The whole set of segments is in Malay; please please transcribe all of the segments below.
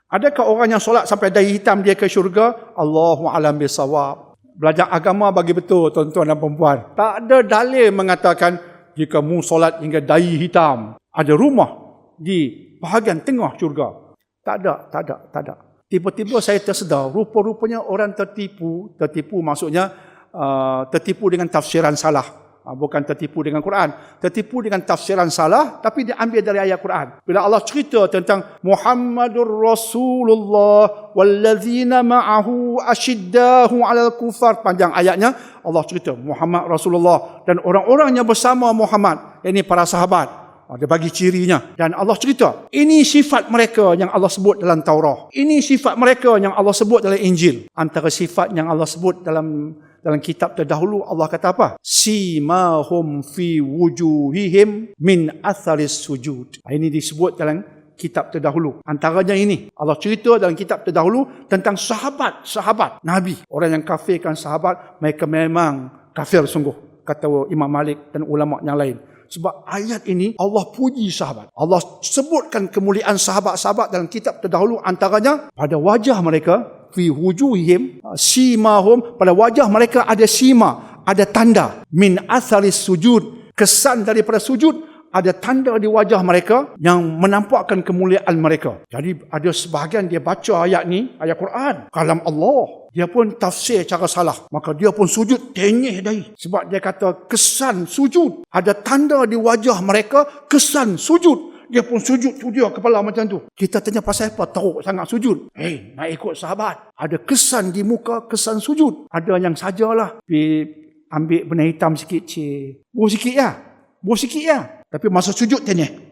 Adakah orang yang solat sampai dahi hitam dia ke syurga? Allahu a'lam bisawab. Belajar agama bagi betul tuan-tuan dan perempuan. Tak ada dalil mengatakan jika mu solat hingga dahi hitam, ada rumah di bahagian tengah syurga. Tak ada. Tiba-tiba saya tersedar, rupa-rupanya orang tertipu maksudnya tertipu dengan tafsiran salah. Bukan tertipu dengan Quran. Tertipu dengan tafsiran salah, tapi dia ambil dari ayat Quran. Bila Allah cerita tentang Muhammadur Rasulullah wallazina ma'ahu asyiddahu 'alal kufar, panjang ayatnya, Allah cerita Muhammad Rasulullah dan orang-orang yang bersama Muhammad, ini para sahabat. Dia bagi cirinya. Dan Allah cerita, ini sifat mereka yang Allah sebut dalam Taurah. Ini sifat mereka yang Allah sebut dalam Injil. Antara sifat yang Allah sebut dalam kitab terdahulu, Allah kata apa? Simahum fi wujuhihim min atharis sujud. Ini disebut dalam kitab terdahulu. Antaranya ini, Allah cerita dalam kitab terdahulu tentang sahabat Nabi. Orang yang kafirkan sahabat, mereka memang kafir sungguh, kata Imam Malik dan ulama yang lain. Sebab ayat ini Allah puji sahabat. Allah sebutkan kemuliaan sahabat-sahabat dalam kitab terdahulu, antaranya pada wajah mereka fi wujuhihim simahum, pada wajah mereka ada sima, ada tanda min atharis sujud, kesan daripada sujud, ada tanda di wajah mereka yang menampakkan kemuliaan mereka. Jadi ada sebahagian dia baca ayat ni, ayat Quran, kalam Allah, dia pun tafsir cara salah, maka dia pun sujud tenyih dahi. Sebab dia kata kesan sujud, ada tanda di wajah mereka kesan sujud. Dia pun sujud tu, dia kepala macam tu. Kita tanya pasal apa teruk sangat sujud? Nak ikut sahabat. Ada kesan di muka, kesan sujud. Ada yang sajalah, ambil benda hitam sikit, buh sikit ya. Tapi masa sujud tenyih.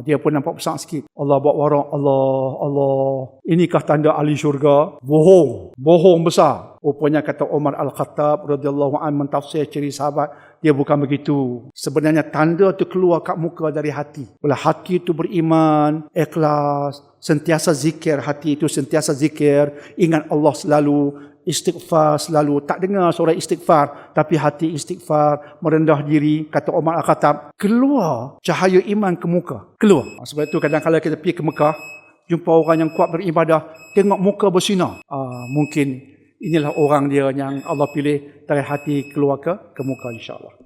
Dia pun nampak besar sikit. Allah buat warak, Allah. Inikah tanda ahli syurga? Bohong besar. Rupanya kata Umar Al-Khattab radhiyallahu anhu mentafsir ciri sahabat, dia bukan begitu. Sebenarnya tanda tu keluar kat muka dari hati. Bila hati itu beriman, ikhlas, sentiasa zikir, hati itu sentiasa zikir, ingat Allah selalu, istighfar selalu, tak dengar suara istighfar, tapi hati istighfar, merendah diri, kata Umar Al-Khattab, keluar cahaya iman ke muka. Keluar. Sebab itu kadang-kadang kita pergi ke Mekah, jumpa orang yang kuat beribadah, tengok muka bersinar. Mungkin inilah orang dia yang Allah pilih dari hati keluar ke muka, insya-Allah.